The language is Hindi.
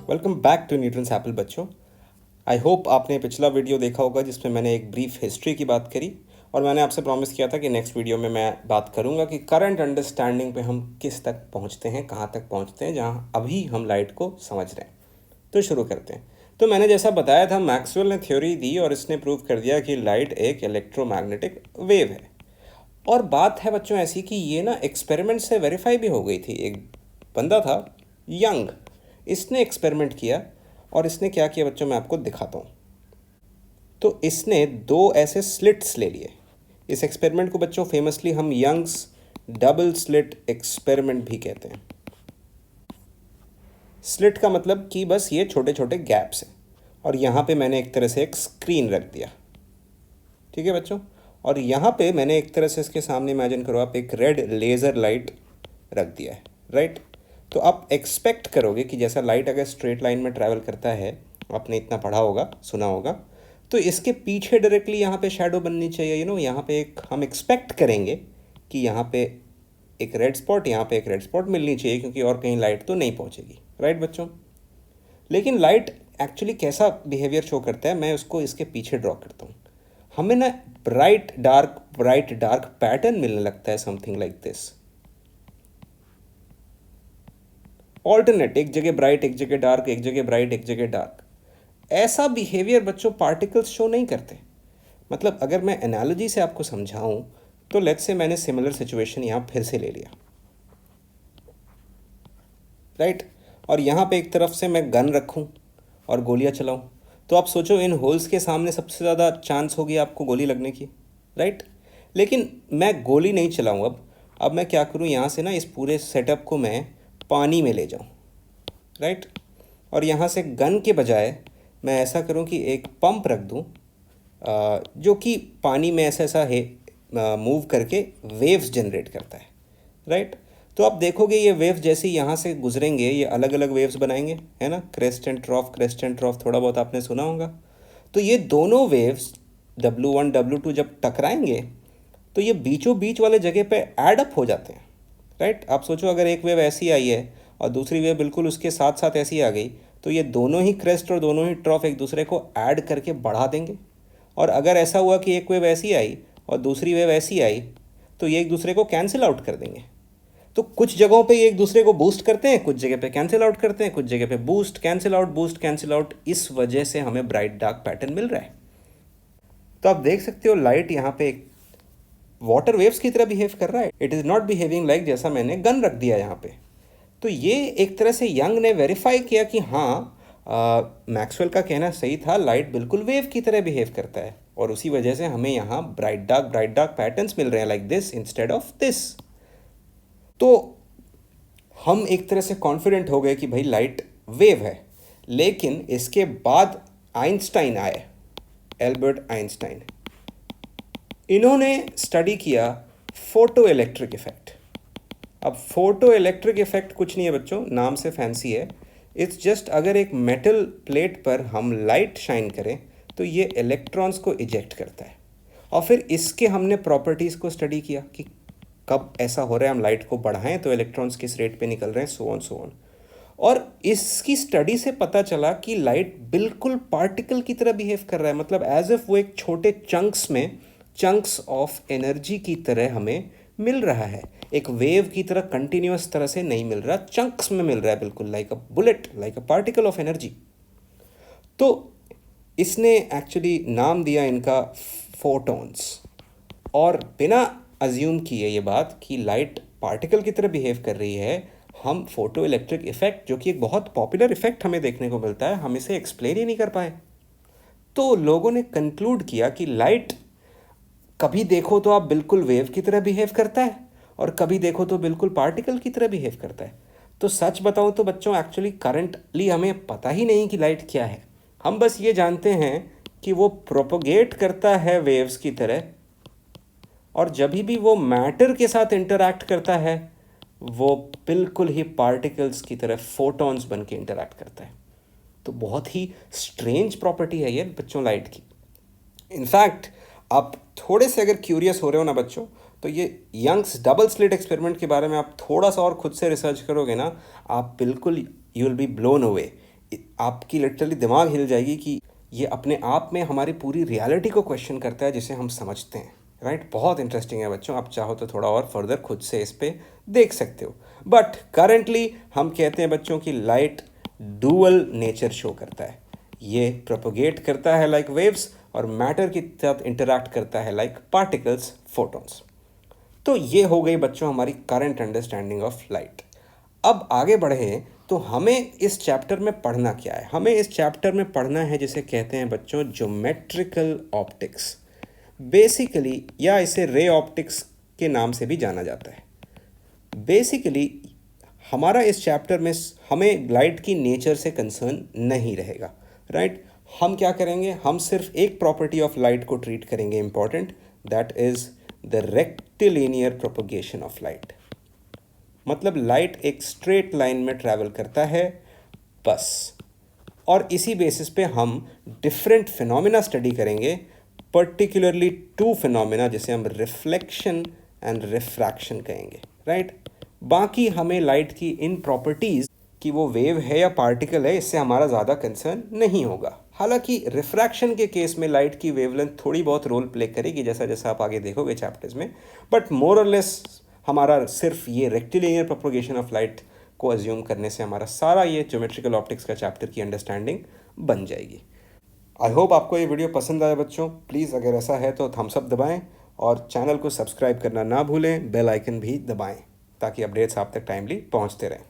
Welcome back to Newton's apple बच्चों। आई होप आपने पिछला वीडियो देखा होगा जिसमें मैंने एक ब्रीफ हिस्ट्री की बात करी और मैंने आपसे प्रॉमिस किया था कि नेक्स्ट वीडियो में मैं बात करूंगा कि करंट अंडरस्टैंडिंग पे हम किस तक पहुंचते हैं, कहाँ तक पहुंचते हैं, जहाँ अभी हम लाइट को समझ रहे हैं। तो शुरू करते हैं। तो मैंने जैसा बताया था, मैक्सवेल ने थ्योरी दी और इसने प्रूव कर दिया कि लाइट एक इलेक्ट्रोमैग्नेटिक वेव है। और बात है बच्चों ऐसी कि ये ना एक्सपेरिमेंट से वेरीफाई भी हो गई थी। एक बंदा था यंग, इसने एक्सपेरिमेंट किया और इसने क्या किया बच्चों, मैं आपको दिखाता हूँ। तो इसने दो ऐसे स्लिट्स ले लिए। इस एक्सपेरिमेंट को बच्चों फेमसली हम यंग्स डबल स्लिट एक्सपेरिमेंट भी कहते हैं। स्लिट का मतलब कि बस ये छोटे छोटे गैप्स हैं और यहाँ पे मैंने एक तरह से एक स्क्रीन रख दिया। ठीक है बच्चों, और यहाँ पे मैंने एक तरह से इसके सामने इमेजिन करो आप, एक रेड लेज़र लाइट रख दिया है, राइट। तो आप एक्सपेक्ट करोगे कि जैसा लाइट अगर स्ट्रेट लाइन में ट्रैवल करता है, आपने इतना पढ़ा होगा, सुना होगा, तो इसके पीछे डायरेक्टली यहाँ पे शैडो बननी चाहिए। यहाँ पे एक हम एक्सपेक्ट करेंगे कि यहाँ पे एक रेड स्पॉट, यहाँ पे एक रेड स्पॉट मिलनी चाहिए, क्योंकि और कहीं लाइट तो नहीं पहुँचेगी, राइट बच्चों। लेकिन लाइट एक्चुअली कैसा बिहेवियर शो करता है, मैं उसको इसके पीछे ड्रॉ करता हूँ। हमें ना ब्राइट डार्क पैटर्न मिलने लगता है, समथिंग लाइक दिस। ऑल्टरनेट, एक जगह ब्राइट एक जगह डार्क, एक जगह ब्राइट एक जगह डार्क। ऐसा बिहेवियर बच्चों पार्टिकल्स शो नहीं करते। मतलब अगर मैं एनालॉजी से आपको समझाऊं तो लेट्स से मैंने सिमिलर सिचुएशन यहाँ फिर से ले लिया, राइट। और यहाँ पे एक तरफ से मैं गन रखूँ और गोलियाँ चलाऊँ, तो आप सोचो इन होल्स के सामने सबसे ज़्यादा चांस होगी आपको गोली लगने की, राइट। लेकिन मैं गोली नहीं चलाऊँ। अब मैं क्या करूँ, यहाँ से ना इस पूरे सेटअप को मैं पानी में ले जाऊँ, राइट। और यहाँ से गन के बजाय मैं ऐसा करूँ कि एक पंप रख दूँ जो कि पानी में ऐसा ऐसा है मूव करके वेव्स जनरेट करता है, राइट। तो आप देखोगे ये वेव्स जैसे यहाँ से गुजरेंगे ये अलग अलग वेव्स बनाएंगे, है ना। क्रेस्ट एंड ट्रॉफ थोड़ा बहुत आपने सुना होगा। तो ये दोनों वेव्स W1 W2 जब टकराएंगे तो ये बीचों बीच वाले जगह पे ऐड अप हो जाते हैं, राइट। आप सोचो अगर एक वेव ऐसी आई है और दूसरी वेव बिल्कुल उसके साथ साथ ऐसी आ गई, तो ये दोनों ही क्रेस्ट और दोनों ही ट्रॉफ एक दूसरे को ऐड करके बढ़ा देंगे। और अगर ऐसा हुआ कि एक वेव ऐसी आई और दूसरी वेव ऐसी आई, तो ये एक दूसरे को कैंसिल आउट कर देंगे। तो कुछ जगहों पे ये एक दूसरे को बूस्ट करते हैं, कुछ जगह पे कैंसिल आउट करते हैं, कुछ जगह पे बूस्ट कैंसिल आउट। इस वजह से हमें ब्राइट डार्क पैटर्न मिल रहा है। तो आप देख सकते हो लाइट यहाँ पे एक वाटर वेव्स की तरह बिहेव कर रहा है। It is not behaving like जैसा मैंने गन रख दिया यहाँ पे। तो ये एक तरह से यंग ने वेरीफाई किया कि हाँ, मैक्सवेल का कहना सही था, लाइट बिल्कुल वेव की तरह बिहेव करता है और उसी वजह से हमें यहाँ ब्राइट डार्क पैटर्न्स मिल रहे हैं, like this instead of this. तो हम एक तरह से कॉन्फिडेंट हो गए कि भाई लाइट वेव है। लेकिन इसके बाद आइंस्टाइन आए, एल्बर्ट आइंस्टाइन। इन्होंने स्टडी किया फोटो इलेक्ट्रिक इफेक्ट। अब फोटो इलेक्ट्रिक इफेक्ट कुछ नहीं है बच्चों, नाम से फैंसी है। इट्स जस्ट अगर एक मेटल प्लेट पर हम लाइट शाइन करें तो ये इलेक्ट्रॉन्स को इजेक्ट करता है। और फिर इसके हमने प्रॉपर्टीज़ को स्टडी किया कि कब ऐसा हो रहा है, हम लाइट को बढ़ाएं तो इलेक्ट्रॉन्स किस रेट पे निकल रहे हैं, सो ऑन। और इसकी स्टडी से पता चला कि लाइट बिल्कुल पार्टिकल की तरह बिहेव कर रहा है। मतलब एज इफ वो एक छोटे चंक्स ऑफ एनर्जी की तरह हमें मिल रहा है। एक वेव की तरह कंटिन्यूअस तरह से नहीं मिल रहा, चंक्स में मिल रहा है, बिल्कुल like a bullet, like a particle of energy. तो इसने एक्चुअली नाम दिया इनका फोटॉन्स। और बिना अज्यूम किए ये बात कि लाइट पार्टिकल की तरह बिहेव कर रही है, हम फोटो इलेक्ट्रिक इफेक्ट, जो कि एक बहुत पॉपुलर इफेक्ट हमें देखने को मिलता है, हम इसे एक्सप्लेन ही नहीं कर पाए। तो लोगों ने कंक्लूड किया कि लाइट कभी देखो तो आप बिल्कुल वेव की तरह बिहेव करता है और कभी देखो तो बिल्कुल पार्टिकल की तरह बिहेव करता है। तो सच बताऊं तो बच्चों एक्चुअली करंटली हमें पता ही नहीं कि लाइट क्या है। हम बस ये जानते हैं कि वो प्रोपोगेट करता है वेव्स की तरह, और जब भी वो मैटर के साथ इंटरैक्ट करता है वो बिल्कुल ही पार्टिकल्स की तरह फोटॉन्स बन के इंटरैक्ट करता है। तो बहुत ही स्ट्रेंज प्रॉपर्टी है ये बच्चों लाइट की। इनफैक्ट आप थोड़े से अगर क्यूरियस हो रहे हो ना बच्चों, तो ये यंग्स डबल स्लिट एक्सपेरिमेंट के बारे में आप थोड़ा सा और खुद से रिसर्च करोगे ना, आप बिल्कुल you will be blown away आपकी लिटरली दिमाग हिल जाएगी कि ये अपने आप में हमारी पूरी रियलिटी को क्वेश्चन करता है जिसे हम समझते हैं, राइट। बहुत इंटरेस्टिंग है बच्चों, आप चाहो तो थोड़ा और फर्दर खुद से इस पे देख सकते हो। बट करेंटली हम कहते हैं बच्चों की लाइट डुअल नेचर शो करता है। ये प्रोपोगेट करता है लाइक वेव्स और मैटर के साथ इंटरैक्ट करता है लाइक पार्टिकल्स, फोटॉन्स। तो ये हो गई बच्चों हमारी करंट अंडरस्टैंडिंग ऑफ लाइट। अब आगे बढ़े तो हमें इस चैप्टर में पढ़ना क्या है। हमें इस चैप्टर में पढ़ना है जिसे कहते हैं बच्चों ज्योमेट्रिकल ऑप्टिक्स, बेसिकली, या इसे रे ऑप्टिक्स के नाम से भी जाना जाता है। बेसिकली हमारा इस चैप्टर में हमें लाइट की नेचर से कंसर्न नहीं रहेगा, राइट। हम क्या करेंगे, हम सिर्फ एक प्रॉपर्टी ऑफ लाइट को ट्रीट करेंगे important, that is the rectilinear propagation of light. मतलब लाइट एक स्ट्रेट लाइन में ट्रैवल करता है बस, और इसी बेसिस पे हम डिफरेंट फिनोमिना स्टडी करेंगे, पर्टिकुलरली टू फिनोमिना जिसे हम रिफ्लेक्शन एंड रिफ्रैक्शन कहेंगे, राइट। बाकी हमें लाइट की इन प्रॉपर्टीज़ कि वो वेव है या पार्टिकल है, इससे हमारा ज़्यादा कंसर्न नहीं होगा। हालांकि रिफ्रैक्शन के केस में लाइट की वेवलेंथ थोड़ी बहुत रोल प्ले करेगी, जैसा जैसा आप आगे देखोगे चैप्टर्स में, बट मोर और लेस हमारा सिर्फ ये रेक्टिलिनियर प्रोपोगेशन ऑफ लाइट को अज्यूम करने से हमारा सारा ये ज्योमेट्रिकल ऑप्टिक्स का चैप्टर की अंडरस्टैंडिंग बन जाएगी। आई होप आपको ये वीडियो पसंद आया बच्चों। प्लीज़ अगर ऐसा है तो थम्स अप दबाएं और चैनल को सब्सक्राइब करना ना भूलें, बेल आइकन भी दबाएं ताकि अपडेट्स आप तक टाइमली पहुंचते रहें।